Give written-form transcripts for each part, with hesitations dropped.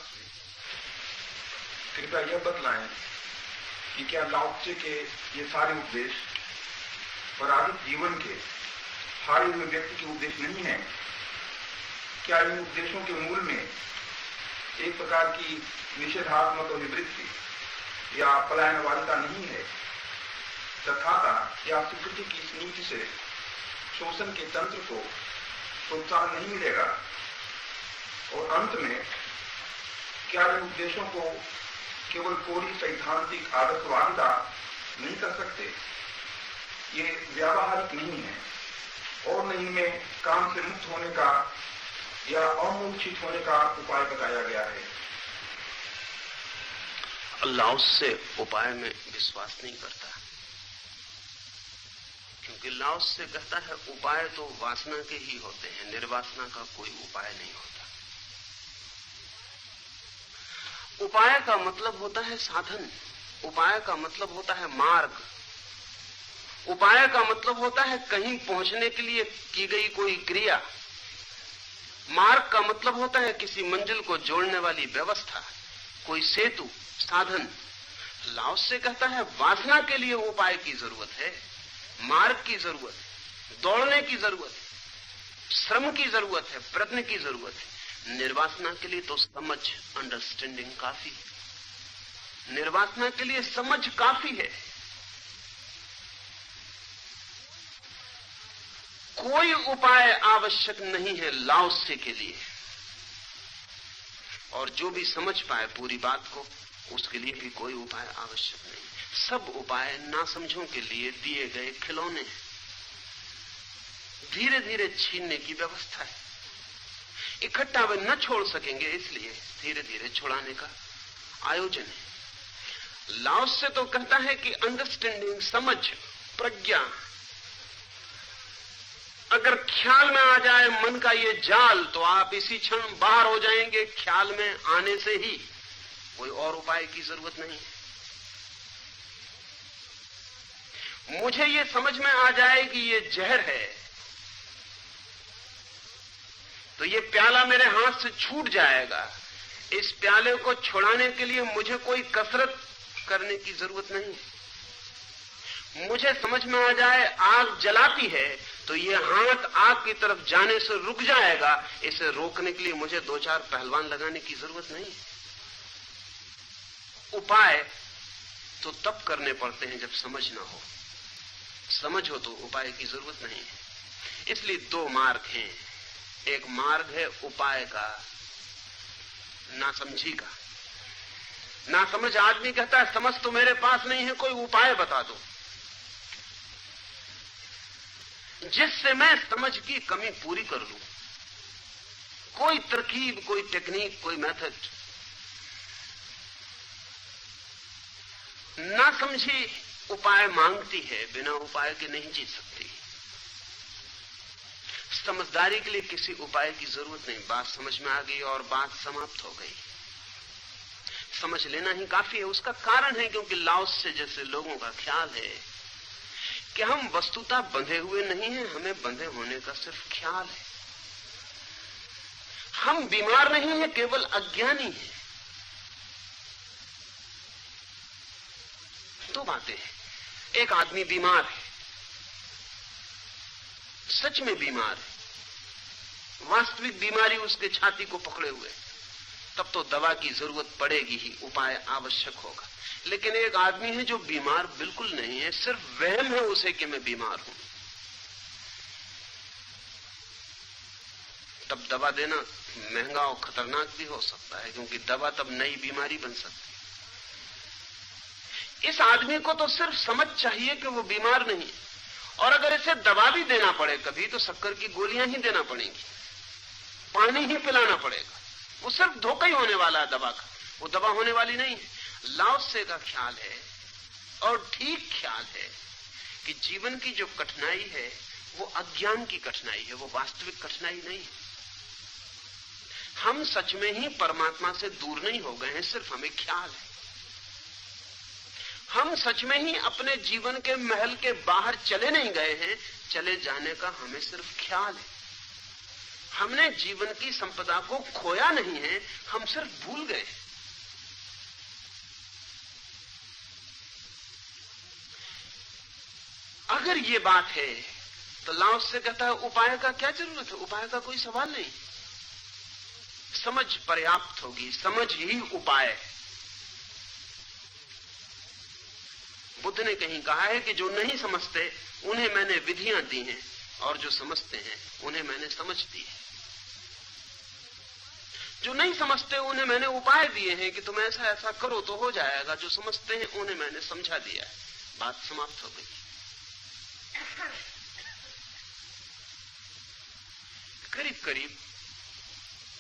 से कृपया यह बतलाएं कि क्या लाओ त्से के ये सारे उपदेश पराजित जीवन के हारे हुए व्यक्ति के उपदेश नहीं है? क्या इन उपदेशों के मूल में एक प्रकार की निषेधात्मक विवृत्ति या पलायनवादिता नहीं है? तथाता या स्वीकृति की इस नीति से शोषण के तंत्र को प्रोत्साहन नहीं मिलेगा? और अंत में क्या इन उपदेशों को केवल कोरी सैद्धांतिक आदर्शवादिता नहीं कर सकते? ये व्यावहारिक नहीं है और नहीं में काम से मुक्त होने का या अमूर्छित होने का उपाय बताया गया है। लाओस से उपाय में विश्वास नहीं करता, क्योंकि लाओस से कहता है उपाय तो वासना के ही होते हैं, निर्वासना का कोई उपाय नहीं होता। उपाय का मतलब होता है साधन, उपाय का मतलब होता है मार्ग, उपाय का मतलब होता है कहीं पहुंचने के लिए की गई कोई क्रिया। मार्ग का मतलब होता है किसी मंजिल को जोड़ने वाली व्यवस्था, कोई सेतु, साधन। लाओस से कहता है वासना के लिए उपाय की जरूरत है, मार्ग की जरूरत है, दौड़ने की जरूरत है, श्रम की जरूरत है, प्रयत्न की जरूरत है। निर्वासना के लिए तो समझ, अंडरस्टैंडिंग काफी है। निर्वासना के लिए समझ काफी है। कोई उपाय आवश्यक नहीं है लाओसे के लिए, और जो भी समझ पाए पूरी बात को, उसके लिए भी कोई उपाय आवश्यक नहीं। सब उपाय नासमझों के लिए दिए गए खिलौने हैं, धीरे धीरे छीनने की व्यवस्था है। इकट्ठा वे न छोड़ सकेंगे, इसलिए धीरे धीरे छुड़ाने का आयोजन है। लाओस से तो कहता है कि अंडरस्टैंडिंग, समझ, प्रज्ञा अगर ख्याल में आ जाए मन का ये जाल, तो आप इसी क्षण बाहर हो जाएंगे। ख्याल में आने से ही कोई और उपाय की जरूरत नहीं। मुझे ये समझ में आ जाए कि ये जहर है, तो ये प्याला मेरे हाथ से छूट जाएगा। इस प्याले को छुड़ाने के लिए मुझे कोई कसरत करने की जरूरत नहीं। मुझे समझ में आ जाए आग जलाती है, तो ये हाथ आग की तरफ जाने से रुक जाएगा। इसे रोकने के लिए मुझे 2-4 पहलवान लगाने की जरूरत नहीं। उपाय तो तब करने पड़ते हैं जब समझ ना हो। समझ हो तो उपाय की जरूरत नहीं है। इसलिए 2 मार्ग हैं। एक मार्ग है उपाय का, नासमझी का। नासमझ आदमी कहता है समझ तो मेरे पास नहीं है, कोई उपाय बता दो जिससे मैं समझ की कमी पूरी कर लूं। कोई तरकीब, कोई टेक्निक, कोई मेथड। नासमझी उपाय मांगती है, बिना उपाय के नहीं जी सकती। समझदारी के लिए किसी उपाय की जरूरत नहीं। बात समझ में आ गई और बात समाप्त हो गई। समझ लेना ही काफी है। उसका कारण है क्योंकि लाओस से जैसे लोगों का ख्याल है कि हम वस्तुतः बंधे हुए नहीं हैं, हमें बंधे होने का सिर्फ ख्याल है। हम बीमार नहीं हैं, केवल अज्ञानी हैं। 2 बातें हैं। एक आदमी बीमार है, सच में बीमार है, वास्तविक बीमारी उसके छाती को पकड़े हुए, तब तो दवा की जरूरत पड़ेगी ही, उपाय आवश्यक होगा। लेकिन एक आदमी है जो बीमार बिल्कुल नहीं है, सिर्फ वहम है उसे कि मैं बीमार हूं, तब दवा देना महंगा और खतरनाक भी हो सकता है, क्योंकि दवा तब नई बीमारी बन सकती है। इस आदमी को तो सिर्फ समझ चाहिए कि वो बीमार नहीं, और अगर इसे दवा भी देना पड़े कभी, तो शक्कर की गोलियां ही देना पड़ेंगी, पानी ही पिलाना पड़ेगा। वो सिर्फ धोखा ही होने वाला है दवा का, वो दवा होने वाली नहीं है। लाओसे का ख्याल है, और ठीक ख्याल है, कि जीवन की जो कठिनाई है वो अज्ञान की कठिनाई है, वो वास्तविक कठिनाई नहीं है। हम सच में ही परमात्मा से दूर नहीं हो गए हैं, सिर्फ हमें ख्याल है। हम सच में ही अपने जीवन के महल के बाहर चले नहीं गए हैं, चले जाने का हमें सिर्फ ख्याल है। हमने जीवन की संपदा को खोया नहीं है, हम सिर्फ भूल गए। अगर ये बात है तो लाओस से कहता है उपाय का क्या जरूरत है, उपाय का कोई सवाल नहीं, समझ पर्याप्त होगी, समझ ही उपाय है। बुद्ध ने कहीं कहा है कि जो नहीं समझते उन्हें मैंने विधियां दी हैं और जो समझते हैं उन्हें मैंने समझ दी है। जो नहीं समझते उन्हें मैंने उपाय दिए हैं कि तुम ऐसा ऐसा करो तो हो जाएगा, जो समझते हैं उन्हें मैंने समझा दिया है। बात समाप्त हो गई। करीब करीब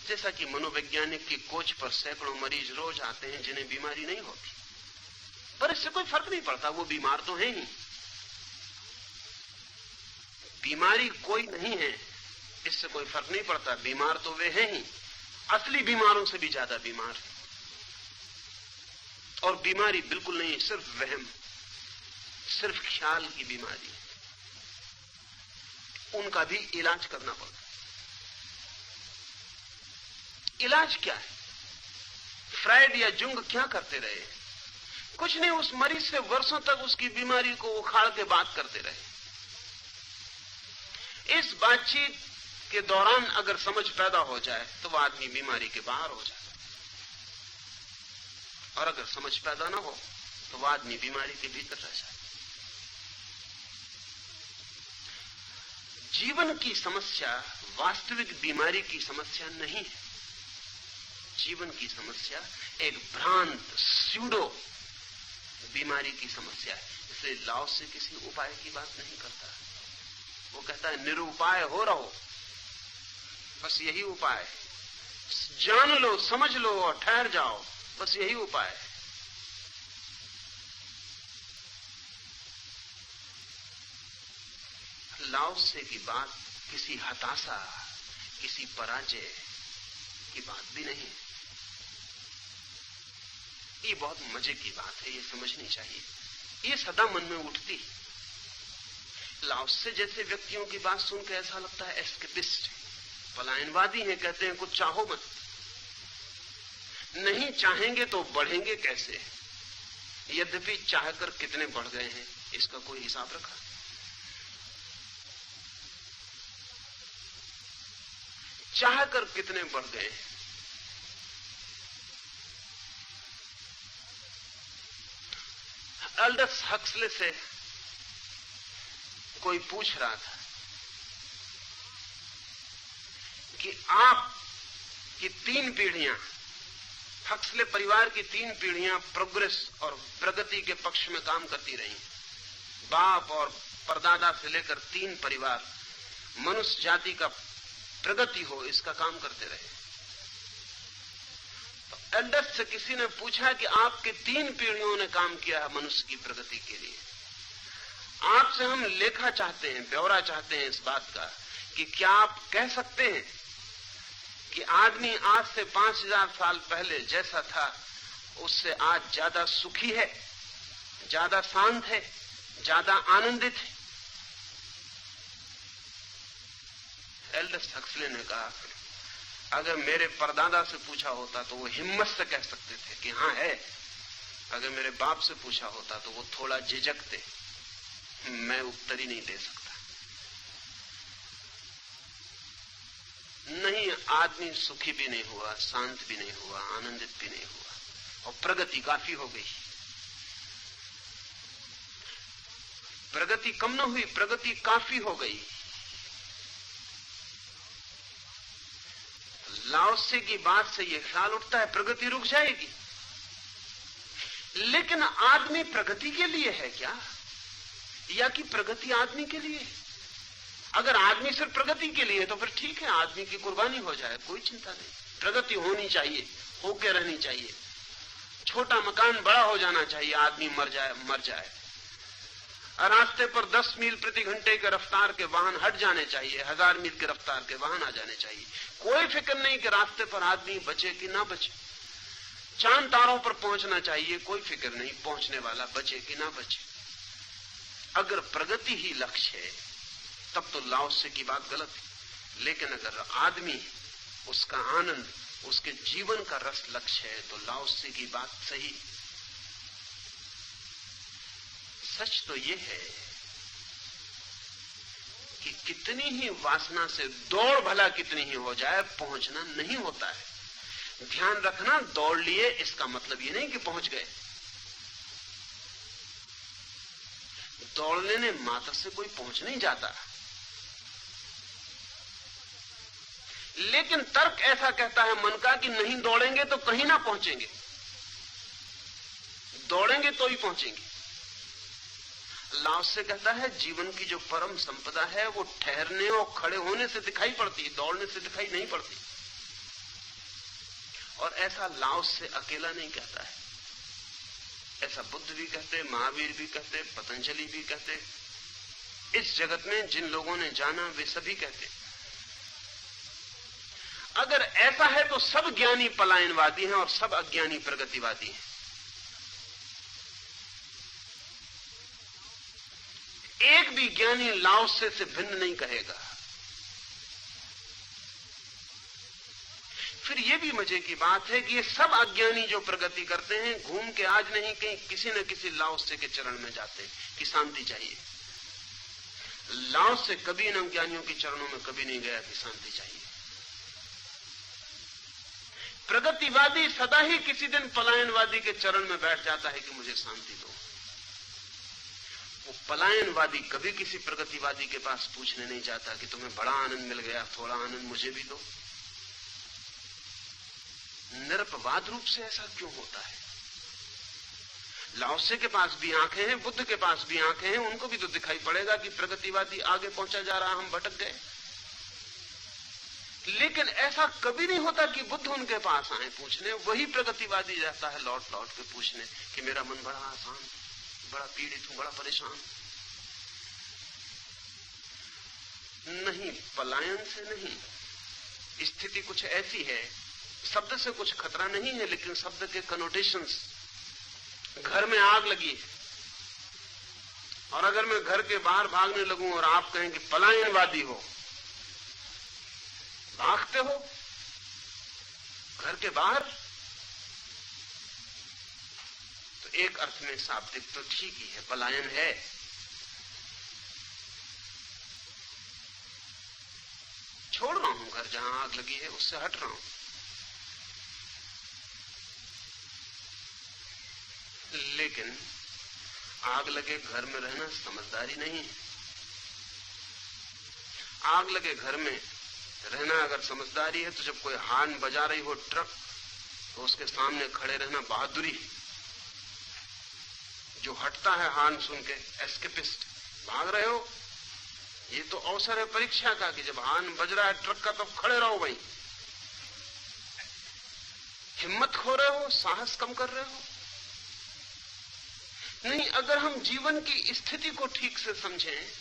जैसा कि मनोवैज्ञानिक की कोच पर सैकड़ों मरीज रोज आते हैं जिन्हें बीमारी नहीं होती, पर इससे कोई फर्क नहीं पड़ता, वो बीमार तो है ही। बीमारी कोई नहीं है इससे कोई फर्क नहीं पड़ता, बीमार तो वे हैं ही, असली बीमारों से भी ज्यादा बीमार। और बीमारी बिल्कुल नहीं, सिर्फ वहम, सिर्फ ख्याल की बीमारी, उनका भी इलाज करना पड़ता। इलाज क्या है? फ्रायड या जुंग क्या करते रहे? कुछ नहीं, उस मरीज से वर्षों तक उसकी बीमारी को उखाड़ के बात करते रहे। इस बातचीत के दौरान अगर समझ पैदा हो जाए तो वह आदमी बीमारी के बाहर हो जाए, और अगर समझ पैदा ना हो तो वह आदमी बीमारी के भीतर रह जाए। जीवन की समस्या वास्तविक बीमारी की समस्या नहीं है। जीवन की समस्या एक भ्रांत स्यूडो बीमारी की समस्या है। इसलिए लाओस से किसी उपाय की बात नहीं करता। वो कहता है निरुपाय हो रहो, बस यही उपाय है। जान लो, समझ लो और ठहर जाओ, बस यही उपाय है। लाओस से की बात किसी हताशा, किसी पराजय की बात भी नहीं है। ये बहुत मजे की बात है, ये समझनी चाहिए, ये सदा मन में उठती। लाओस से जैसे व्यक्तियों की बात सुनकर ऐसा लगता है एस्केपिस्ट, पलायनवादी हैं, कहते हैं कुछ चाहो मत। नहीं चाहेंगे तो बढ़ेंगे कैसे? यद्यपि चाहकर कितने बढ़ गए हैं इसका कोई हिसाब रखा? चाहकर कितने बढ़ गए हैं? अल्डस हक्सले से कोई पूछ रहा था कि आप की 3 पीढ़ियां, हक्सले परिवार की 3 पीढ़ियां प्रोग्रेस और प्रगति के पक्ष में काम करती रही। बाप और परदादा से लेकर 3 परिवार मनुष्य जाति का प्रगति हो इसका काम करते रहे। तो एल्डस से किसी ने पूछा कि आपके 3 पीढ़ियों ने काम किया है मनुष्य की प्रगति के लिए, आपसे हम लेखा चाहते हैं, ब्यौरा चाहते हैं इस बात का कि क्या आप कह सकते हैं कि आदमी आज से 5000 साल पहले जैसा था उससे आज ज्यादा सुखी है, ज्यादा शांत है, ज्यादा आनंदित है? एल्डस हक्सले ने कहा अगर मेरे परदादा से पूछा होता तो वो हिम्मत से कह सकते थे कि हाँ है, अगर मेरे बाप से पूछा होता तो वो थोड़ा झिझकते, मैं उत्तर ही नहीं दे सकता। नहीं, आदमी सुखी भी नहीं हुआ, शांत भी नहीं हुआ, आनंदित भी नहीं हुआ, और प्रगति काफी हो गई। प्रगति कम न हुई, प्रगति काफी हो गई। लाओसे की बात से यह ख्याल उठता है प्रगति रुक जाएगी, लेकिन आदमी प्रगति के लिए है क्या, या कि प्रगति आदमी के लिए है? अगर आदमी सिर्फ प्रगति के लिए है तो फिर ठीक है, आदमी की कुर्बानी हो जाए, कोई चिंता नहीं। प्रगति होनी चाहिए, होके रहनी चाहिए। छोटा मकान बड़ा हो जाना चाहिए, आदमी मर जाए। रास्ते पर 10 मील प्रति घंटे के रफ्तार के वाहन हट जाने चाहिए, 1000 मील के रफ्तार के वाहन आ जाने चाहिए। कोई फिक्र नहीं कि रास्ते पर आदमी बचे कि ना बचे। चांद तारों पर पहुंचना चाहिए, कोई फिक्र नहीं पहुंचने वाला बचे कि ना बचे। अगर प्रगति ही लक्ष्य है तब तो लाओसे की बात गलत है। लेकिन अगर आदमी, उसका आनंद, उसके जीवन का रस लक्ष्य है, तो लाओ त्से की बात सही। सच तो यह है कि कितनी ही वासना से दौड़ भला कितनी ही हो जाए, पहुंचना नहीं होता है। ध्यान रखना, दौड़ लिए इसका मतलब ये नहीं कि पहुंच गए। दौड़ लेने मात्र से कोई पहुंच नहीं जाता, लेकिन तर्क ऐसा कहता है मन का कि नहीं दौड़ेंगे तो कहीं ना पहुंचेंगे, दौड़ेंगे तो ही पहुंचेंगे। लाओ त्से कहता है जीवन की जो परम संपदा है वो ठहरने और खड़े होने से दिखाई पड़ती है, दौड़ने से दिखाई नहीं पड़ती। और ऐसा लाओ त्से अकेला नहीं कहता है, ऐसा बुद्ध भी कहते, महावीर भी कहते, पतंजलि भी कहते। इस जगत में जिन लोगों ने जाना वे सभी कहते। अगर ऐसा है तो सब ज्ञानी पलायनवादी हैं और सब अज्ञानी प्रगतिवादी हैं। एक भी ज्ञानी लाओ त्से से भिन्न नहीं कहेगा। फिर यह भी मजे की बात है कि ये सब अज्ञानी जो प्रगति करते हैं, घूम के आज नहीं कहीं किसी न किसी लाओ त्से के चरण में जाते हैं कि शांति चाहिए। लाओ त्से कभी इन अज्ञानियों के चरणों में कभी नहीं गया कि शांति चाहिए। प्रगतिवादी सदा ही किसी दिन पलायनवादी के चरण में बैठ जाता है कि मुझे शांति दो। वो पलायनवादी कभी किसी प्रगतिवादी के पास पूछने नहीं जाता कि तुम्हें बड़ा आनंद मिल गया, थोड़ा आनंद मुझे भी दो। निरपवाद रूप से ऐसा क्यों होता है? लाओ त्से के पास भी आंखें हैं, बुद्ध के पास भी आंखें हैं, उनको भी तो दिखाई पड़ेगा कि प्रगतिवादी आगे पहुंचा जा रहा, हम भटक गए। लेकिन ऐसा कभी नहीं होता कि बुद्ध उनके पास आए पूछने, वही प्रगतिवादी जाता है लौट लौट के पूछने कि मेरा मन बड़ा आसान, बड़ा पीड़ित हूं, बड़ा परेशान। नहीं, पलायन से नहीं। स्थिति कुछ ऐसी है, शब्द से कुछ खतरा नहीं है, लेकिन शब्द के कनोटेशंस। घर में आग लगी है और अगर मैं घर के बाहर भागने लगूं और आप कहें कि पलायनवादी हो, भागते हो घर के बाहर, तो एक अर्थ में शाब्दिक तो ठीक ही है, पलायन है। छोड़ रहा हूं घर जहां आग लगी है, उससे हट रहा हूं। लेकिन आग लगे घर में रहना समझदारी नहीं है। आग लगे घर में रहना अगर समझदारी है तो जब कोई हॉर्न बजा रही हो ट्रक, तो उसके सामने खड़े रहना बहादुरी है। जो हटता है हॉर्न सुन के, एस्केपिस्ट, भाग रहे हो, ये तो अवसर है परीक्षा का कि जब हॉर्न बज रहा है ट्रक का, तब खड़े रहो भाई। हिम्मत खो रहे हो, साहस कम कर रहे हो। नहीं, अगर हम जीवन की स्थिति को ठीक से समझें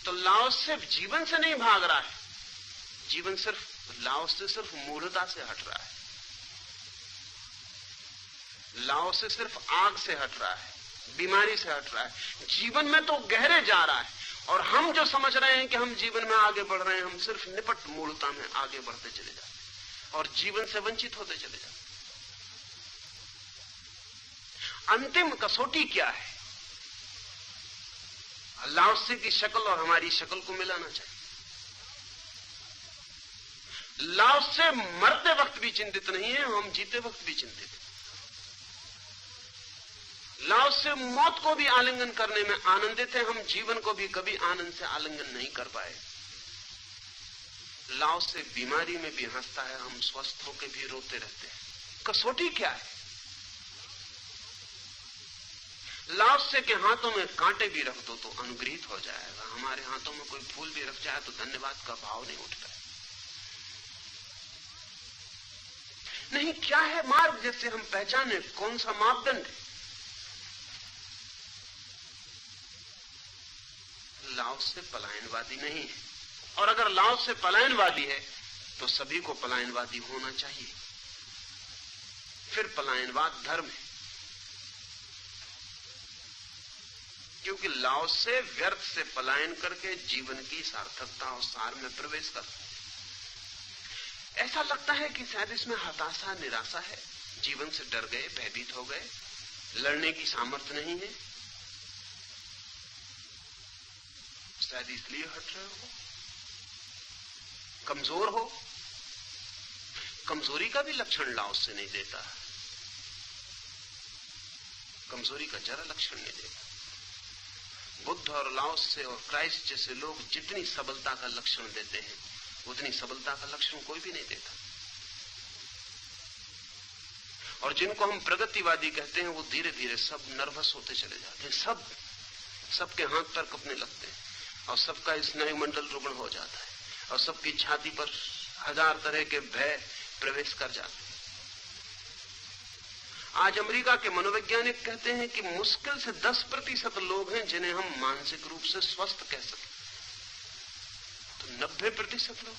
तो लाओ त्से जीवन से नहीं भाग रहा है, जीवन सिर्फ लाओ त्से सिर्फ मूढ़ता से हट रहा है। लाओ त्से सिर्फ आग से हट रहा है, बीमारी से हट रहा है। जीवन में तो गहरे जा रहा है, और हम जो समझ रहे हैं कि हम जीवन में आगे बढ़ रहे हैं, हम सिर्फ निपट मूढ़ता में आगे बढ़ते चले जाते हैं और जीवन से वंचित होते चले जाते हैं। अंतिम कसौटी क्या है? लाओ त्से की शक्ल और हमारी शक्ल को मिलाना चाहिए। लाओ त्से मरते वक्त भी चिंतित नहीं है, हम जीते वक्त भी चिंतित हैं। लाओ त्से मौत को भी आलिंगन करने में आनंदित है, हम जीवन को भी कभी आनंद से आलिंगन नहीं कर पाए। लाओ त्से बीमारी में भी हंसता है, हम स्वस्थ होकर भी रोते रहते हैं। कसौटी क्या है? लाओ त्से के हाथों में कांटे भी रख दो तो अनुग्रहित हो जाएगा, हमारे हाथों में कोई फूल भी रख जाए तो धन्यवाद का भाव नहीं उठता। नहीं, क्या है मार्ग जिससे हम पहचाने, कौन सा मापदंड है? लाओ त्से पलायनवादी नहीं है, और अगर लाओ त्से पलायनवादी है तो सभी को पलायनवादी होना चाहिए। फिर पलायनवाद धर्म है, क्योंकि लाओ त्से व्यर्थ से पलायन करके जीवन की सार्थकता और सार में प्रवेश करता है। ऐसा लगता है कि शायद इसमें हताशा, निराशा है, जीवन से डर गए, भयभीत हो गए, लड़ने की सामर्थ्य नहीं है, शायद इसलिए हट रहे हो, कमजोर हो। कमजोरी का भी लक्षण लाओस से नहीं देता, कमजोरी का जरा लक्षण नहीं देता। बुद्ध और लाओस से और क्राइस्ट जैसे लोग जितनी सबलता का लक्षण देते हैं, उतनी सबलता का लक्षण कोई भी नहीं देता। और जिनको हम प्रगतिवादी कहते हैं, वो धीरे धीरे सब नर्वस होते चले जाते हैं, सबके हाथ पैर कपने लगते हैं, और सबका स्नायुमंडल रुग्ण हो जाता है, और सबकी छाती पर हजार तरह के भय प्रवेश कर जाते हैं। आज अमेरिका के मनोवैज्ञानिक कहते हैं कि मुश्किल से 10% लोग हैं जिन्हें हम मानसिक रूप से स्वस्थ कह सकें, तो 90% लोग।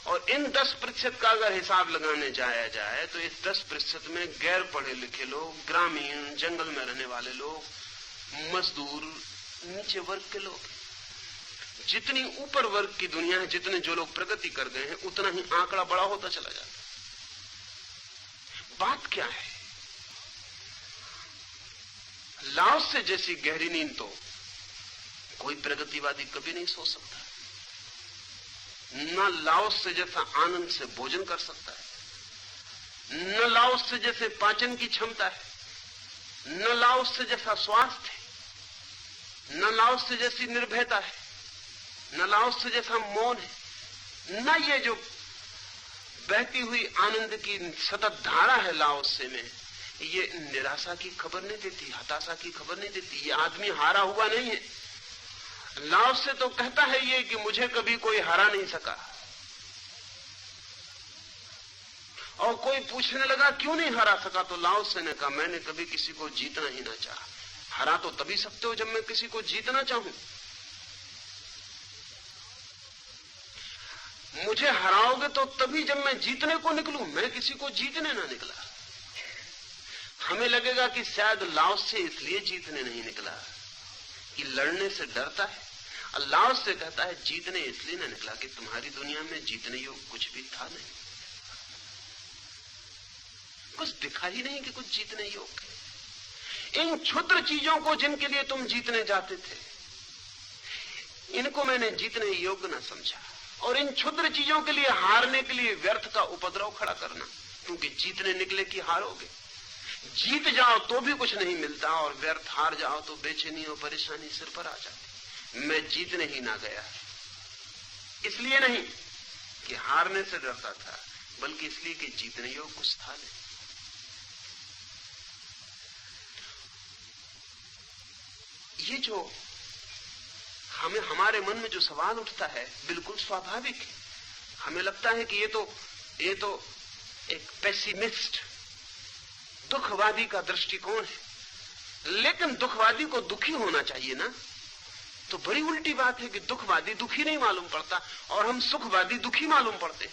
और इन 10% का अगर हिसाब लगाने जाया जाए तो इस 10% में गैर पढ़े लिखे लोग, ग्रामीण, जंगल में रहने वाले लोग, मजदूर, नीचे वर्ग के लोग। जितनी ऊपर वर्ग की दुनिया है, जितने जो लोग प्रगति कर गए हैं, उतना ही आंकड़ा बड़ा होता चला जाता है। बात क्या है? लाओस से जैसी गहरी नींद तो कोई प्रगतिवादी कभी नहीं सो सकता। न लाओस से जैसा आनंद से भोजन कर सकता है, न लाओस से जैसे पाचन की क्षमता है, न लाओस से जैसा स्वास्थ्य है, न लाओस से जैसी निर्भयता है, न लाओस से जैसा मौन है, न ये जो बहती हुई आनंद की सतत धारा है लाओस से में, ये निराशा की खबर नहीं देती, हताशा की खबर नहीं देती। ये आदमी हारा हुआ नहीं है। लाओस से तो कहता है ये कि मुझे कभी कोई हरा नहीं सका। और कोई पूछने लगा क्यों नहीं हरा सका, तो लाओस ने कहा मैंने कभी किसी को जीतना ही ना चाहा। हरा तो तभी सकते हो जब मैं किसी को जीतना चाहूं। मुझे हराओगे तो तभी जब मैं जीतने को निकलूं, मैं किसी को जीतने ना निकला। हमें लगेगा कि शायद लाओस से इसलिए जीतने नहीं निकला कि लड़ने से डरता है, और लाओस से कहता है जीतने इसलिए ना निकला कि तुम्हारी दुनिया में जीतने योग कुछ भी था नहीं, कुछ दिखा ही नहीं कि कुछ जीतने योग है। इन क्षुद्र चीजों को जिनके लिए तुम जीतने जाते थे, इनको मैंने जीतने योग्य ना समझा। और इन क्षुद्र चीजों के लिए हारने के लिए व्यर्थ का उपद्रव खड़ा करना, क्योंकि जीतने निकले कि हारोगे। जीत जाओ तो भी कुछ नहीं मिलता, और व्यर्थ हार जाओ तो बेचैनी और परेशानी सिर पर आ जाती। मैं जीतने ही ना गया, इसलिए नहीं कि हारने से डरता था, बल्कि इसलिए कि जीतने योग कुछ था नहीं। ये जो हमें हमारे मन में जो सवाल उठता है बिल्कुल स्वाभाविक है। हमें लगता है कि ये तो एक पेसिमिस्ट, दुखवादी का दृष्टिकोण है। लेकिन दुखवादी को दुखी होना चाहिए ना। तो बड़ी उल्टी बात है कि दुखवादी दुखी नहीं मालूम पड़ता और हम सुखवादी दुखी मालूम पड़ते हैं।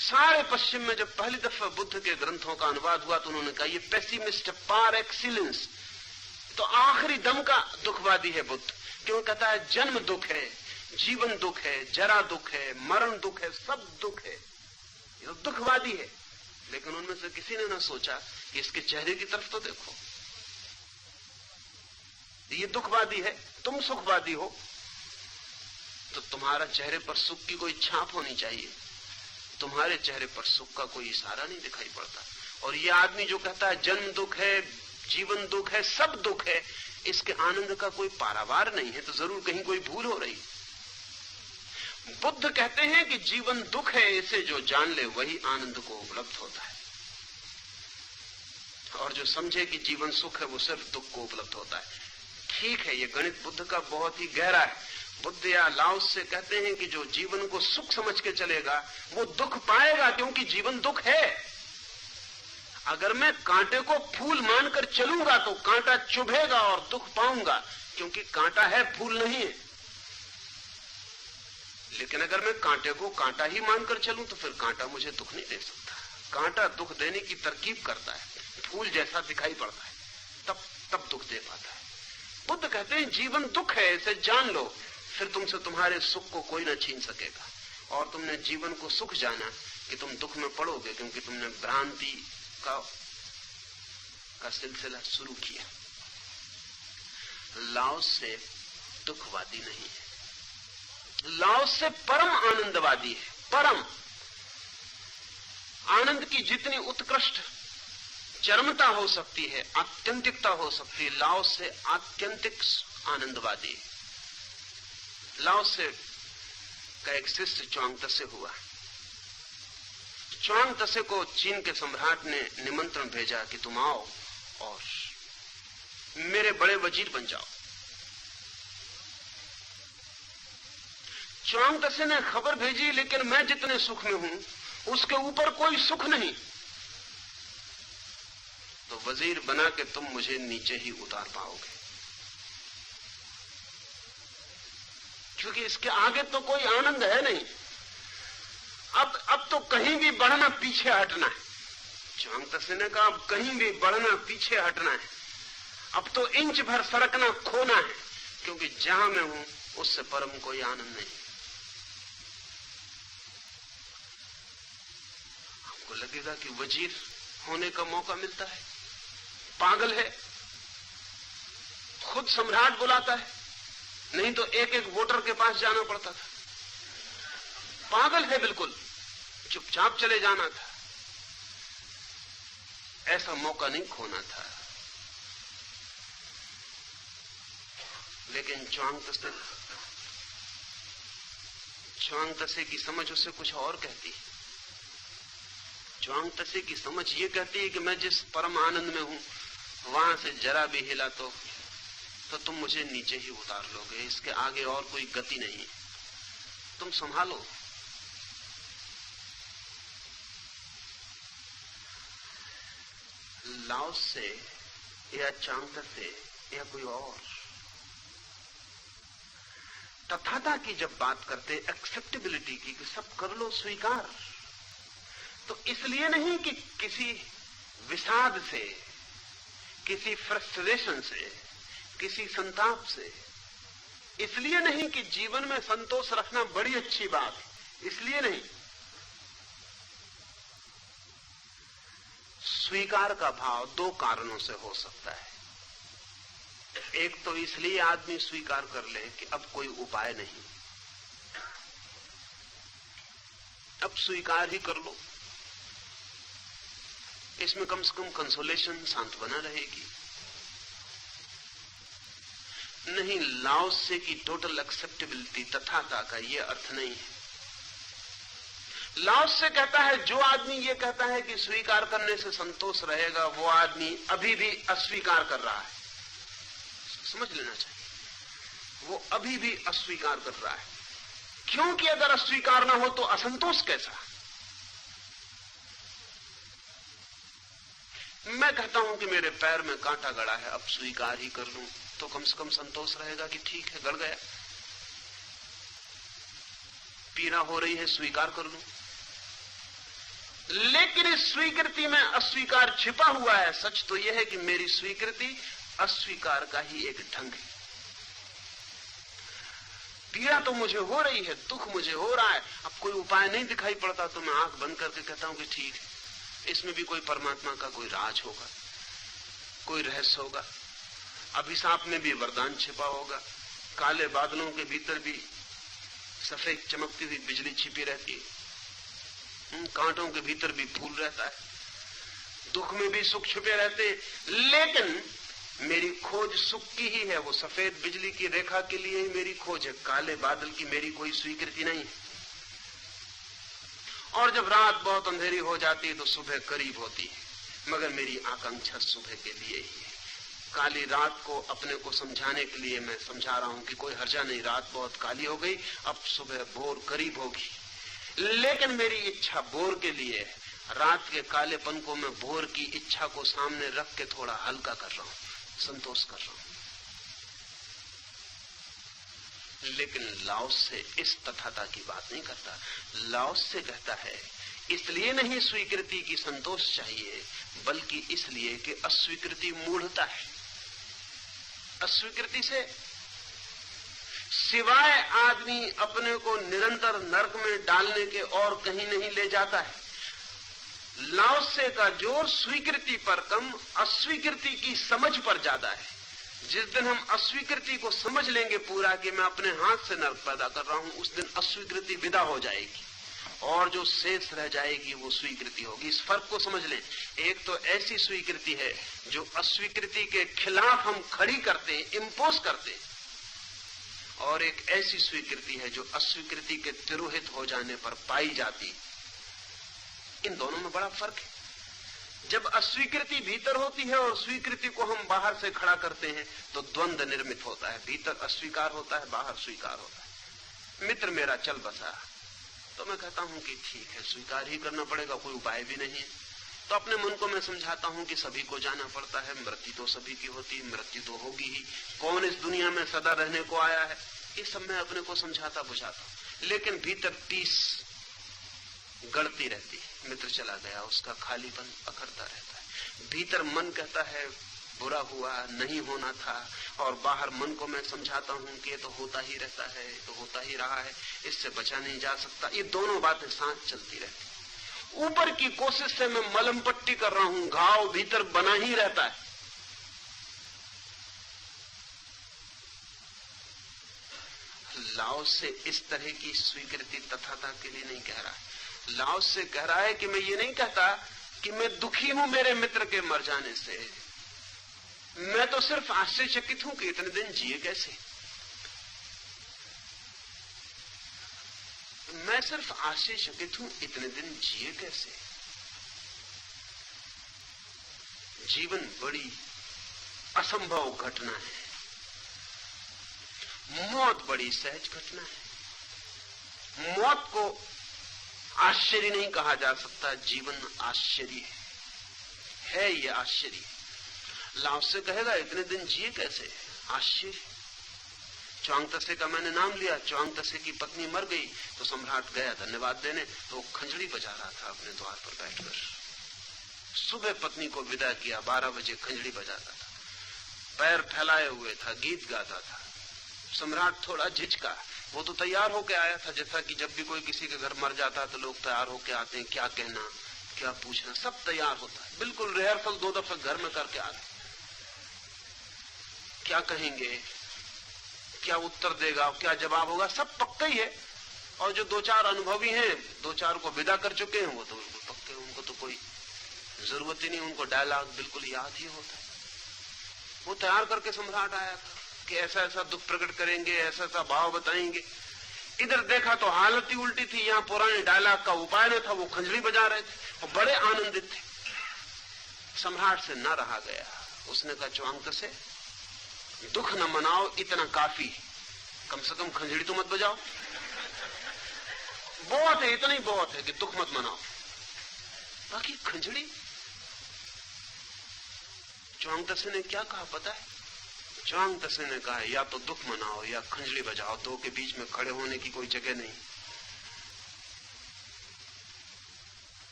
सारे पश्चिम में जब पहली दफा बुद्ध के ग्रंथों का अनुवाद हुआ तो उन्होंने कहा ये पेसिमिस्ट पार एक्सीलेंस, तो आखिरी दम का दुखवादी है बुद्ध। क्यों कहता है जन्म दुख है, जीवन दुख है, जरा दुख है, मरण दुख है, सब दुख है। ये तो दुखवादी है। लेकिन उनमें से किसी ने ना सोचा कि इसके चेहरे की तरफ तो देखो, ये दुखवादी है, तुम सुखवादी हो, तो तुम्हारा चेहरे पर सुख की कोई छाप होनी चाहिए। तुम्हारे चेहरे पर सुख का कोई इशारा नहीं दिखाई पड़ता। और ये आदमी जो कहता है जन्म दुख है, जीवन दुख है, सब दुख है, इसके आनंद का कोई पारावार नहीं है, तो जरूर कहीं कोई भूल हो रही। बुद्ध कहते हैं कि जीवन दुख है, इसे जो जान ले वही आनंद को उपलब्ध होता है, और जो समझे कि जीवन सुख है वो सिर्फ दुख को उपलब्ध होता है। ठीक है, ये गणित बुद्ध का बहुत ही गहरा है। बुद्ध या लाओस से कहते हैं कि जो जीवन को सुख समझ के चलेगा वो दुख पाएगा, क्योंकि जीवन दुख है। अगर मैं कांटे को फूल मानकर चलूंगा तो कांटा चुभेगा और दुख पाऊंगा, क्योंकि कांटा है, फूल नहीं है। लेकिन अगर मैं कांटे को कांटा ही मानकर चलूं तो फिर कांटा मुझे दुख नहीं दे सकता। कांटा दुख देने की तरकीब करता है, फूल जैसा दिखाई पड़ता है, तब दुख दे पाता है। बुद्ध कहते हैं जीवन दुख है, इसे जान लो, फिर तुमसे तुम्हारे सुख को कोई ना छीन सकेगा। और तुमने जीवन को सुख जाना कि तुम दुख में पड़ोगे, क्योंकि तुमने भ्रांति का सिलसिला शुरू किया। लाओस से दुखवादी नहीं है, लाओस से परम आनंदवादी है। परम आनंद की जितनी उत्कृष्ट चरमता हो सकती है, आत्यंतिकता हो सकती है, लाओस से आत्यंतिक आनंदवादी है। लाओस से का एक शिष्य च्वांग तसे हुआ। च्वांग तसे को चीन के सम्राट ने निमंत्रण भेजा कि तुम आओ और मेरे बड़े वजीर बन जाओ। च्वांग तसे ने खबर भेजी, लेकिन मैं जितने सुख में हूं उसके ऊपर कोई सुख नहीं, तो वजीर बना के तुम मुझे नीचे ही उतार पाओगे, क्योंकि इसके आगे तो कोई आनंद है नहीं। अब तो कहीं भी बढ़ना पीछे हटना है। च्वांग तसे ने कहा अब कहीं भी बढ़ना पीछे हटना है, अब तो इंच भर सरकना खोना है, क्योंकि जहां मैं हूं उससे परम कोई आनंद नहीं। आपको लगेगा कि वजीर होने का मौका मिलता है, पागल है, खुद सम्राट बुलाता है, नहीं तो एक एक वोटर के पास जाना पड़ता था। पागल है बिल्कुल, चुपचाप चले जाना था, ऐसा मौका नहीं खोना था। लेकिन च्वांग तसे की समझ उसे कुछ और कहती है। च्वांग तसे की समझ ये कहती है कि मैं जिस परम आनंद में हूं वहां से जरा भी हिला तो तुम मुझे नीचे ही उतार लोगे, इसके आगे और कोई गति नहीं, तुम संभालो। लाओस से या च्वांग तसे या कोई और तथाता की जब बात करते एक्सेप्टेबिलिटी की कि सब कर लो स्वीकार, तो इसलिए नहीं कि किसी विषाद से, किसी फ्रस्ट्रेशन से, किसी संताप से, इसलिए नहीं कि जीवन में संतोष रखना बड़ी अच्छी बात, इसलिए नहीं। स्वीकार का भाव दो कारणों से हो सकता है। एक तो इसलिए आदमी स्वीकार कर ले कि अब कोई उपाय नहीं, अब स्वीकार ही कर लो, इसमें कम से कम कंसोलेशन, सांत्वना रहेगी। नहीं, लाओस से की टोटल एक्सेप्टेबिलिटी तथाता का ये अर्थ नहीं है। लाओस से कहता है जो आदमी ये कहता है कि स्वीकार करने से संतोष रहेगा, वो आदमी अभी भी अस्वीकार कर रहा है। समझ लेना चाहिए, वो अभी भी अस्वीकार कर रहा है, क्योंकि अगर अस्वीकार ना हो तो असंतोष कैसा। मैं कहता हूं कि मेरे पैर में कांटा गड़ा है, अब स्वीकार ही कर लूं तो कम से कम संतोष रहेगा कि ठीक है गड़ गया, पीड़ा हो रही है, स्वीकार कर लूं। लेकिन इस स्वीकृति में अस्वीकार छिपा हुआ है। सच तो यह है कि मेरी स्वीकृति अस्वीकार का ही एक ढंग है। पीड़ा तो मुझे हो रही है, दुख मुझे हो रहा है, अब कोई उपाय नहीं दिखाई पड़ता तो मैं आंख बंद करके कहता हूं कि ठीक है, इसमें भी कोई परमात्मा का कोई राज होगा, कोई रहस्य होगा, अभिशाप में भी वरदान छिपा होगा, काले बादलों के भीतर भी सफेद चमकती हुई बिजली छिपी रहती है, कांटों के भीतर भी फूल रहता है, दुख में भी सुख छुपे रहते हैं। लेकिन मेरी खोज सुख की ही है, वो सफेद बिजली की रेखा के लिए ही मेरी खोज है, काले बादल की मेरी कोई स्वीकृति नहीं है। और जब रात बहुत अंधेरी हो जाती है तो सुबह करीब होती है, मगर मेरी आकांक्षा सुबह के लिए ही है। काली रात को अपने को समझाने के लिए मैं समझा रहा हूं कि कोई हर्जा नहीं, रात बहुत काली हो गई, अब सुबह भोर करीब होगी। लेकिन मेरी इच्छा भोर के लिए है, रात के कालेपन को मैं भोर की इच्छा को सामने रख के थोड़ा हल्का कर रहा हूं, संतोष कर रहा हूं। लेकिन लाओस से इस तथाता की बात नहीं करता। लाओस से कहता है इसलिए नहीं स्वीकृति की संतोष चाहिए, बल्कि इसलिए कि अस्वीकृति मूढ़ता है। अस्वीकृति से सिवाय आदमी अपने को निरंतर नरक में डालने के और कहीं नहीं ले जाता है। लाओसे का जोर स्वीकृति पर कम, अस्वीकृति की समझ पर ज्यादा है। जिस दिन हम अस्वीकृति को समझ लेंगे पूरा कि मैं अपने हाथ से नरक पैदा कर रहा हूं, उस दिन अस्वीकृति विदा हो जाएगी और जो शेष रह जाएगी वो स्वीकृति होगी। इस फर्क को समझ लें। एक तो ऐसी स्वीकृति है जो अस्वीकृति के खिलाफ हम खड़ी करते हैं, इंपोज करते हैं, और एक ऐसी स्वीकृति है जो अस्वीकृति के तिरोहित हो जाने पर पाई जाती है। इन दोनों में बड़ा फर्क है। जब अस्वीकृति भीतर होती है और स्वीकृति को हम बाहर से खड़ा करते हैं तो द्वंद्व निर्मित होता है। भीतर अस्वीकार होता है, बाहर स्वीकार होता है। मित्र मेरा चल बसा तो मैं कहता हूं कि ठीक है, स्वीकार ही करना पड़ेगा, कोई उपाय भी नहीं है। तो अपने मन को मैं समझाता हूं कि सभी को जाना पड़ता है, मृत्यु तो सभी की होती है, मृत्यु तो होगी ही, कौन इस दुनिया में सदा रहने को आया है, ये सब मैं अपने को समझाता बुझाता हूं। लेकिन भीतर टीस गढ़ती रहती है। मित्र चला गया, उसका खालीपन अखरता रहता है। भीतर मन कहता है बुरा हुआ, नहीं होना था, और बाहर मन को मैं समझाता हूं कि ये तो होता ही रहता है, तो होता ही रहा है, इससे बचा नहीं जा सकता। ये दोनों बातें साथ चलती रहती। ऊपर की कोशिश से मैं मलम पट्टी कर रहा हूं, घाव भीतर बना ही रहता है। लाओस से इस तरह की स्वीकृति तथाता के लिए नहीं कह रहा है। लाओस से कह रहा है कि मैं ये नहीं कहता कि मैं दुखी हूं मेरे मित्र के मर जाने से, मैं तो सिर्फ आश्चर्यचकित हूं कि इतने दिन जिए कैसे। मैं सिर्फ आश्चर्यचकित हूं इतने दिन जिए कैसे। जीवन बड़ी असंभव घटना है, मौत बड़ी सहज घटना है। मौत को आश्चर्य नहीं कहा जा सकता, जीवन आश्चर्य है। ये आश्चर्य। लाओस से कहेगा इतने दिन जिए कैसे, आश्चर्य। च्वांगतसे का मैंने नाम लिया, च्वांगतसे की पत्नी मर गई तो सम्राट गया धन्यवाद देने, तो वो खंजड़ी बजा रहा था अपने द्वार पर बैठकर। सुबह पत्नी को विदा किया, 12 बजे खंजड़ी बजाता था, पैर फैलाए हुए था, गीत गाता था। सम्राट थोड़ा झिझका, वो तो तैयार होके आया था, जैसा कि जब भी कोई किसी के घर मर जाता है तो लोग तैयार होके आते हैं, क्या कहना क्या पूछना, सब तैयार होता है। बिल्कुल रिहर्सल 2 दफे घर में करके आते, क्या कहेंगे, क्या उत्तर देगा, क्या जवाब होगा, सब पक्का ही है। और जो 2-4 अनुभवी हैं, 2-4 को विदा कर चुके हैं, वो तो बिल्कुल पक्के, उनको तो कोई जरूरत ही नहीं, उनको डायलॉग बिल्कुल याद ही होता है। वो तैयार करके सम्राट आया था कि ऐसा ऐसा दुख प्रकट करेंगे, ऐसा ऐसा भाव बताएंगे। इधर देखा तो हालत ही उल्टी थी, यहाँ पुराने डायलॉग का उपाय न था, वो खंजड़ी बजा रहे थे और बड़े आनंदित थे। सम्राट से न रहा गया, उसने कहा च्वांगतसे दुख न मनाओ, इतना काफी, कम से कम खंजड़ी तो मत बजाओ, बहुत है, इतना ही बहुत है कि दुख मत मनाओ, बाकी खंजड़ी। च्वांगतसे ने क्या कहा पता है? च्वांगतसे ने कहा या तो दुख मनाओ या खंजड़ी बजाओ, दो के बीच में खड़े होने की कोई जगह नहीं।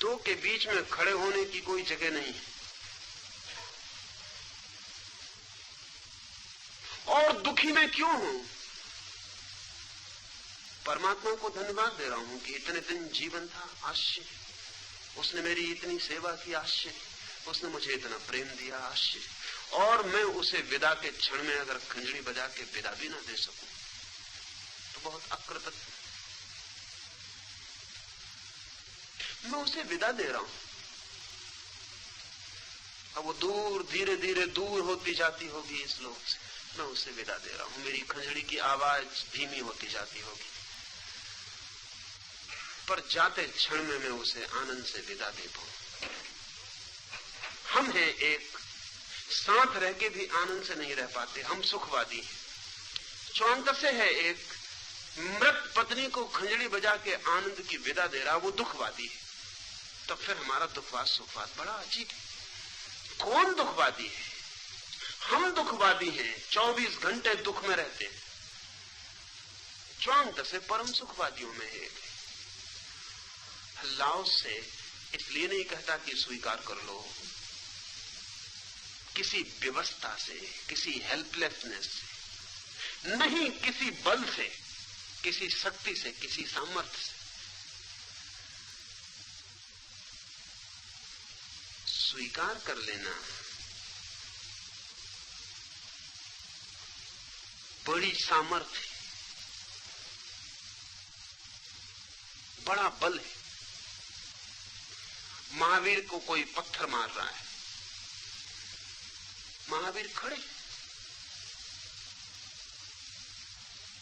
दो के बीच में खड़े होने की कोई जगह नहीं। और दुखी मैं क्यों हूं? परमात्मा को धन्यवाद दे रहा हूं कि इतने दिन जीवन था, आश्चर्य। उसने मेरी इतनी सेवा की, आश्चर्य। उसने मुझे इतना प्रेम दिया, आश्चर्य। और मैं उसे विदा के क्षण में अगर खंजड़ी बजा के विदा भी ना दे सकूं तो बहुत अकृतज्ञ। मैं उसे विदा दे रहा हूं, अब वो दूर धीरे धीरे दूर होती जाती होगी इस लोक से, मैं उसे विदा दे रहा हूं। मेरी खंजड़ी की आवाज धीमी होती जाती होगी, पर जाते क्षण में मैं उसे आनंद से विदा दे पाऊं। हम हैं एक, साथ रह के भी आनंद से नहीं रह पाते, हम सुखवादी हैं। च्वांगतसे है एक, मृत पत्नी को खंजड़ी बजा के आनंद की विदा दे रहा, वो दुखवादी है। तो फिर हमारा दुखवाद सुखवाद बड़ा अजीब है। कौन दुखवादी है? हम दुखवादी हैं, 24 घंटे दुख में रहते हैं। च्वांगतसे परम सुखवादियों में है। लाओस से इसलिए नहीं कहता कि स्वीकार कर लो, किसी व्यवस्था से, किसी हेल्पलेसनेस से, नहीं किसी बल से, किसी शक्ति से, किसी सामर्थ्य से। स्वीकार कर लेना बड़ी सामर्थ्य, बड़ा बल है। महावीर को कोई पत्थर मार रहा है, महावीर खड़े।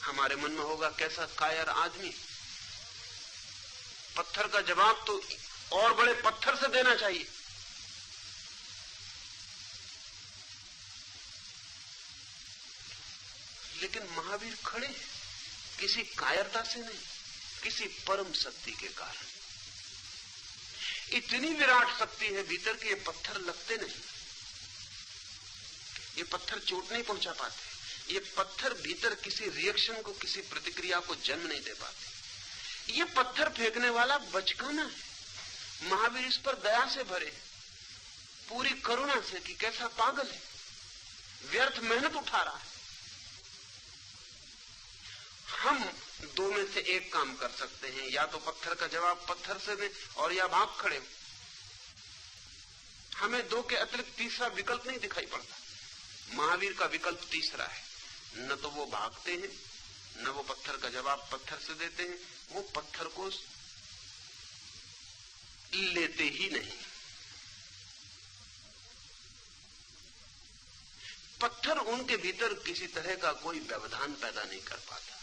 हमारे मन में होगा कैसा कायर आदमी, पत्थर का जवाब तो और बड़े पत्थर से देना चाहिए। लेकिन महावीर खड़े किसी कायरता से नहीं, किसी परम शक्ति के कारण। इतनी विराट शक्ति है भीतर के ये पत्थर लगते नहीं, ये पत्थर चोट नहीं पहुंचा पाते, ये पत्थर भीतर किसी रिएक्शन को, किसी प्रतिक्रिया को जन्म नहीं दे पाते। ये पत्थर फेंकने वाला बचकाना है। महावीर इस पर दया से भरे, पूरी करुणा से कि कैसा पागल है, व्यर्थ मेहनत उठा रहा है। हम दो में से एक काम कर सकते हैं, या तो पत्थर का जवाब पत्थर से दें और या भाग खड़े हो। हमें दो के अतिरिक्त तीसरा विकल्प नहीं दिखाई पड़ता। महावीर का विकल्प तीसरा है, न तो वो भागते हैं, न वो पत्थर का जवाब पत्थर से देते हैं, वो पत्थर को लेते ही नहीं। पत्थर उनके भीतर किसी तरह का कोई व्यवधान पैदा नहीं कर पाता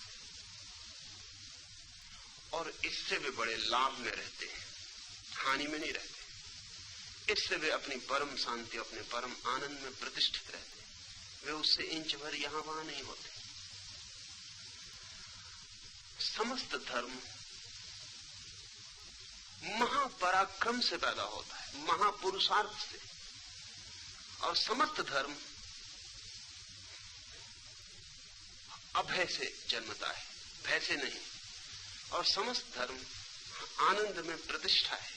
और इससे वे बड़े लाभ में रहते हैं, हानि में नहीं रहते। इससे वे अपनी परम शांति, अपने परम आनंद में प्रतिष्ठित रहते हैं। वे उससे इंच भर यहां वहां नहीं होते। समस्त धर्म महापराक्रम से पैदा होता है, महापुरुषार्थ से, और समस्त धर्म अभय से जन्मता है, भय से नहीं। और समस्त धर्म आनंद में प्रतिष्ठा है,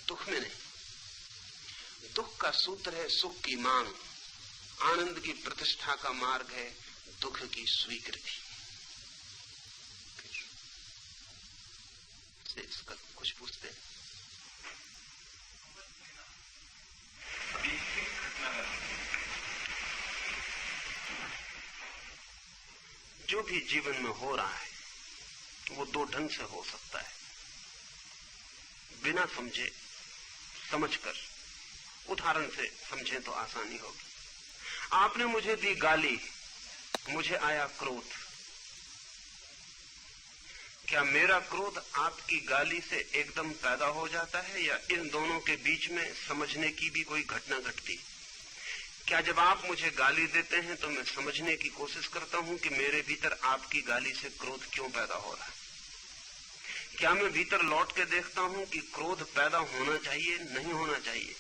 दुख में नहीं। दुख का सूत्र है सुख की मांग, आनंद की प्रतिष्ठा का मार्ग है दुख की स्वीकृति। इसका कुछ पूछते हैं। जो भी जीवन में हो रहा है वो दो ढंग से हो सकता है, बिना समझे, समझकर। उदाहरण से समझें तो आसानी होगी। आपने मुझे दी गाली, मुझे आया क्रोध। क्या मेरा क्रोध आपकी गाली से एकदम पैदा हो जाता है, या इन दोनों के बीच में समझने की भी कोई घटना घटती? क्या जब आप मुझे गाली देते हैं तो मैं समझने की कोशिश करता हूं कि मेरे भीतर आपकी गाली से क्रोध क्यों पैदा हो रहा है? क्या मैं भीतर लौट के देखता हूं कि क्रोध पैदा होना चाहिए, नहीं होना चाहिए?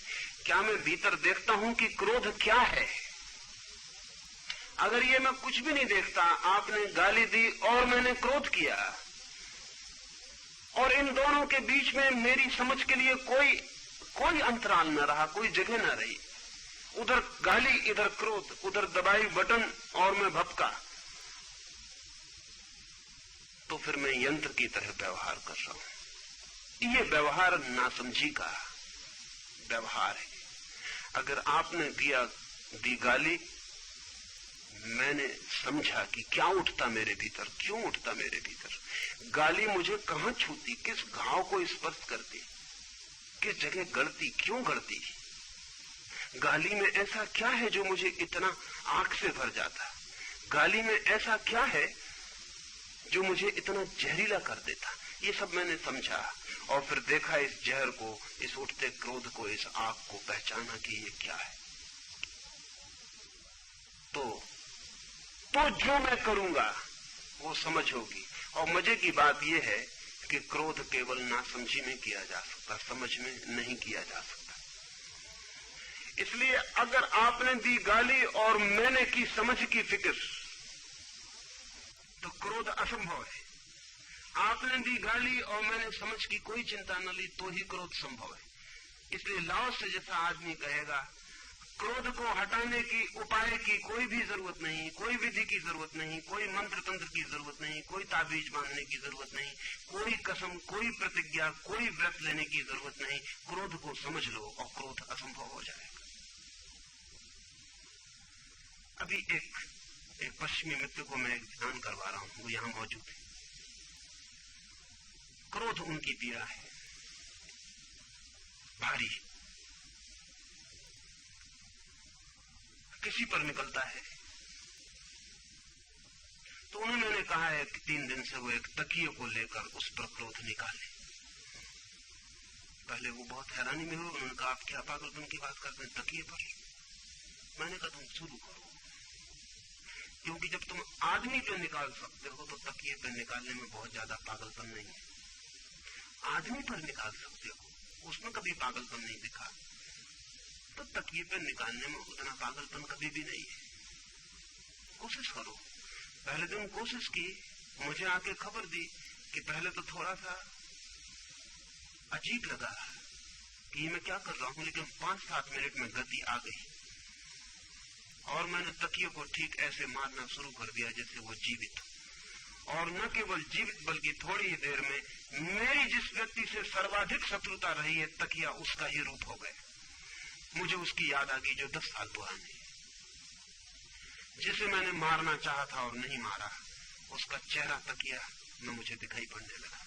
क्या मैं भीतर देखता हूं कि क्रोध क्या है? अगर ये मैं कुछ भी नहीं देखता, आपने गाली दी और मैंने क्रोध किया, और इन दोनों के बीच में मेरी समझ के लिए कोई अंतराल न रहा, कोई जगह न रही, उधर गाली, इधर क्रोध, उधर दबाई बटन और मैं भपका, तो फिर मैं यंत्र की तरह व्यवहार कर रहा हूं। ये व्यवहार नासमझी का व्यवहार है। अगर आपने दी गाली, मैंने समझा कि क्या उठता मेरे भीतर, क्यों उठता मेरे भीतर, गाली मुझे कहां छूती, किस घाव को स्पर्श करती, किस जगह गड़ती, क्यों गड़ती, गाली में ऐसा क्या है जो मुझे इतना आंख से भर जाता, गाली में ऐसा क्या है जो मुझे इतना जहरीला कर देता। ये सब मैंने समझा और फिर देखा इस जहर को, इस उठते क्रोध को, इस आग को, पहचाना कि ये क्या है। तो जो मैं करूंगा वो समझ होगी। और मजे की बात यह है कि क्रोध केवल नासमझी में किया जा सकता, समझ में नहीं किया जा सकता। इसलिए अगर आपने दी गाली और मैंने की समझ की फिक्र, तो क्रोध असंभव है। आपने दी गाली और मैंने समझ की कोई चिंता न ली, तो ही क्रोध संभव है। इसलिए लाओस से जैसा आदमी कहेगा क्रोध को हटाने की उपाय की कोई भी जरूरत नहीं, कोई विधि की जरूरत नहीं, कोई मंत्र तंत्र की जरूरत नहीं, कोई ताबीज बांधने की जरूरत नहीं, कोई कसम, कोई प्रतिज्ञा, कोई व्रत लेने की जरूरत नहीं। क्रोध को समझ लो और क्रोध असंभव हो जाएगा। अभी एक पश्चिमी मित्र को मैं ध्यान करवा रहा हूं, वो यहां मौजूद है। क्रोध उनकी पीड़ा है, भारी, किसी पर निकलता है। तो उन्होंने कहा है कि 3 दिन से वो एक तकिए को लेकर उस पर क्रोध निकाले। पहले वो बहुत हैरानी में हुए, उन्होंने कहा आप क्या पागलपन की बात करते हैं, तकिए पर? मैंने कहा तुम शुरू करो, क्योंकि जब तुम आदमी पे निकाल सकते हो तो तकिए पे निकालने में बहुत ज्यादा पागलपन नहीं है। आदमी पर निकाल सकते हो, उसमें कभी पागलपन नहीं दिखा, तो तकिए पे निकालने में उतना पागलपन कभी भी नहीं है। कोशिश करो। पहले दिन कोशिश की, मुझे आके खबर दी कि पहले तो थोड़ा सा अजीब लगा कि मैं क्या कर रहा हूं, लेकिन 5-7 मिनट में गति आ गई और मैंने तकिए को ठीक ऐसे मारना शुरू कर दिया जैसे वो जीवित हो। और न केवल जीवित बल्कि थोड़ी ही देर में मेरी जिस व्यक्ति से सर्वाधिक शत्रुता रही है, तकिया उसका ही रूप हो गया। मुझे उसकी याद आ गई जो 10 साल पुरानी, जिसे मैंने मारना चाहा था और नहीं मारा, उसका चेहरा तकिया में मुझे दिखाई पड़ने लगा।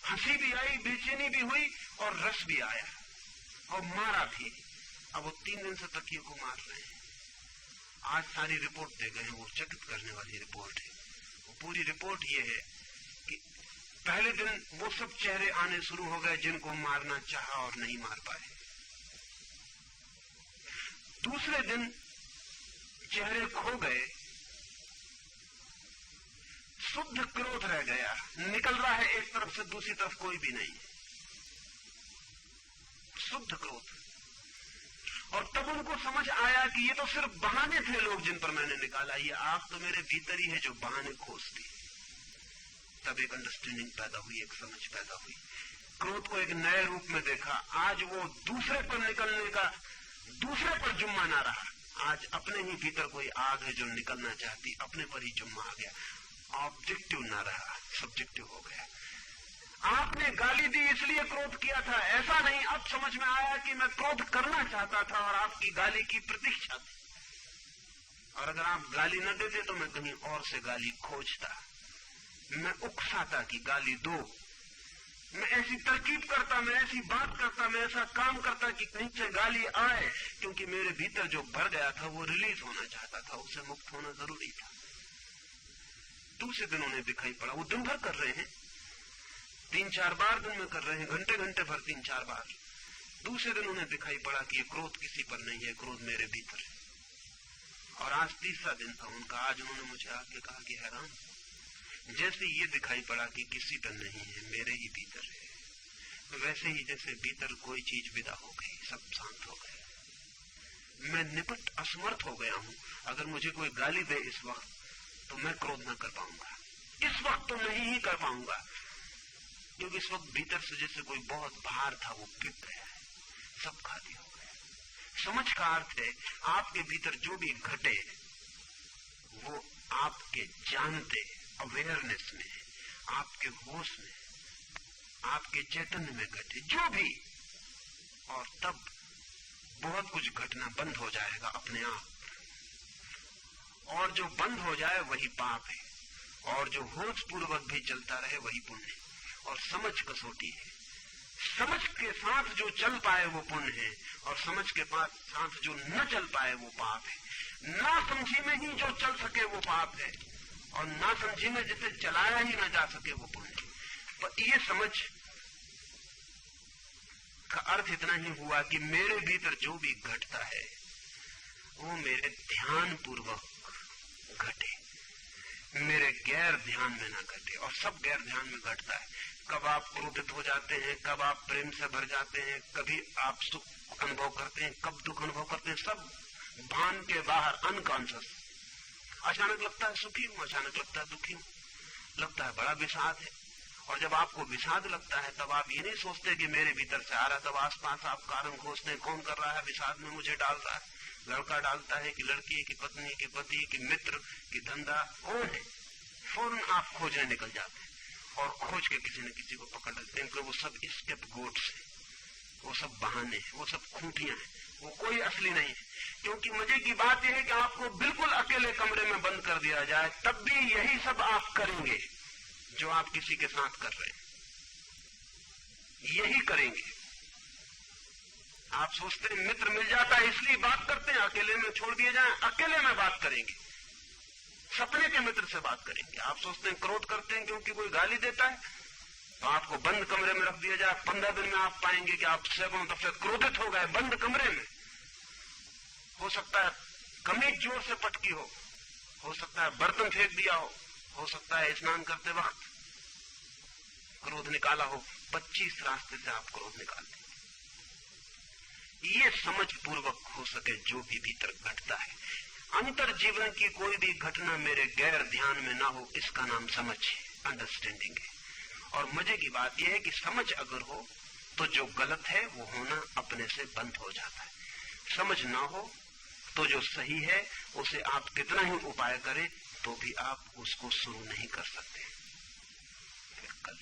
हंसी भी आई, बेचैनी भी हुई और रस भी आया और मारा भी। अब वो 3 दिन से तकिए को मार रहे हैं। आज सारी रिपोर्ट दे गए हैं, वो चकित करने वाली रिपोर्ट है। वो पूरी रिपोर्ट ये है कि पहले दिन वो सब चेहरे आने शुरू हो गए जिनको मारना चाहा और नहीं मार पाए। दूसरे दिन चेहरे खो गए, शुद्ध क्रोध रह गया, निकल रहा है एक तरफ से, दूसरी तरफ कोई भी नहीं, शुद्ध क्रोध। और तब उनको समझ आया कि ये तो सिर्फ बहाने थे लोग जिन पर मैंने निकाला, ये आग तो मेरे भीतर ही है जो बहाने खोजती। तब एक अंडरस्टैंडिंग पैदा हुई, एक समझ पैदा हुई, क्रोध को एक नए रूप में देखा। आज वो दूसरे पर निकलने का, दूसरे पर जुम्मा ना रहा, आज अपने ही भीतर कोई आग है जो निकलना चाहती, अपने पर ही जुम्मा आ गया। ऑब्जेक्टिव ना रहा, सब्जेक्टिव हो गया। आपने गाली दी इसलिए क्रोध किया था, ऐसा नहीं। अब समझ में आया कि मैं क्रोध करना चाहता था और आपकी गाली की प्रतीक्षा थी। और अगर आप गाली न देते तो मैं कहीं और से गाली खोजता, मैं उकसाता कि गाली दो, मैं ऐसी तरकीब करता, मैं ऐसी बात करता, मैं ऐसा काम करता कि कहीं से गाली आए, क्योंकि मेरे भीतर जो भर गया था वो रिलीज होना चाहता था, उससे मुक्त होना जरूरी था। दूसरे दिन उन्हें दिखाई पड़ा, वो दिन भर कर रहे हैं, 3-4 बार दिन में कर रहे हैं, घंटे घंटे भर 3-4 बार। दूसरे दिन उन्हें दिखाई पड़ा कि ये क्रोध किसी पर नहीं है, क्रोध मेरे भीतर है। और आज तीसरा दिन था उनका। आज उन्होंने मुझे आके कहा कि हैरान, जैसे ये दिखाई पड़ा कि किसी पर नहीं है, मेरे ही भीतर है, वैसे ही जैसे भीतर कोई चीज विदा हो गई, सब शांत हो गए। मैं निपट असमर्थ हो गया हूं। अगर मुझे कोई गाली दे इस वक्त तो मैं क्रोध न कर पाऊंगा, इस वक्त तो नहीं ही कर पाऊंगा, क्योंकि इस वक्त भीतर से जैसे कोई बहुत भार था वो गिर गया है, सब खाली हो गया। समझ का अर्थ है आपके भीतर जो भी घटे वो आपके जानते, अवेयरनेस में, आपके होश में, आपके चैतन्य में घटे जो भी, और तब बहुत कुछ घटना बंद हो जाएगा अपने आप। और जो बंद हो जाए वही पाप है, और जो होश पूर्वक भी चलता रहे वही पुण्य है। और समझ कसौटी है, समझ के साथ जो चल पाए वो पुण्य है, और समझ के साथ जो न चल पाए वो पाप है। ना समझी में ही जो चल सके वो पाप है, और ना समझी में जिसे चलाया ही ना जा सके वो पुण्य है। पर ये समझ का अर्थ इतना ही हुआ कि मेरे भीतर जो भी घटता है वो मेरे ध्यान पूर्वक घटे, मेरे गैर ध्यान में ना घटे। और सब गैर ध्यान में घटता है। कब आप क्रोधित हो जाते हैं, कब आप प्रेम से भर जाते हैं, कभी आप सुख अनुभव करते हैं, कब दुख अनुभव करते हैं, सब भान के बाहर, अनकॉन्शियस। अचानक लगता है सुखी हूं, अचानक लगता है दुखी हूं, लगता है बड़ा विषाद है, और जब आपको विषाद लगता है तब आप ये नहीं सोचते कि मेरे भीतर से आ रहा, तब आसपास आप कारण खोजते हैं कौन कर रहा है विषाद में मुझे डाल रहा है। लड़का डालता है कि लड़की की पत्नी की पति की मित्र की धंधा, कौन है? फौरन आप खोजने निकल जाते हैं और खोज के किसी न किसी को पकड़ लेते हैं, क्योंकि वो सब स्केप गोट्स है, वो सब बहाने हैं, वो सब खूंटियां हैं, वो कोई असली नहीं है। क्योंकि मजे की बात यह है कि आपको बिल्कुल अकेले कमरे में बंद कर दिया जाए तब भी यही सब आप करेंगे जो आप किसी के साथ कर रहे हैं, यही करेंगे। आप सोचते हैं मित्र मिल जाता है इसलिए बात करते हैं, अकेले में छोड़ दिए जाए, अकेले में बात करेंगे, सपने के मित्र से बात करेंगे। आप सोचते हैं क्रोध करते हैं क्योंकि कोई गाली देता है, तो आपको बंद कमरे में रख दिया जाए, 15 दिन में आप पाएंगे कि आप सैकड़ों दफे क्रोधित हो गए बंद कमरे में। हो सकता है कमीज जोर से पटकी हो सकता है बर्तन फेंक दिया हो सकता है स्नान करते वक्त क्रोध निकाला हो। 25 रास्ते से आप क्रोध निकाल देंगे। ये समझ पूर्वक हो सके जो भी भीतर घटता है। अंतर जीवन की कोई भी घटना मेरे गैर ध्यान में ना हो, इसका नाम समझ है, अंडरस्टैंडिंग है। और मजे की बात यह है कि समझ अगर हो तो जो गलत है वो होना अपने से बंद हो जाता है। समझ ना हो तो जो सही है उसे आप कितना ही उपाय करें तो भी आप उसको शुरू नहीं कर सकते। फिर कल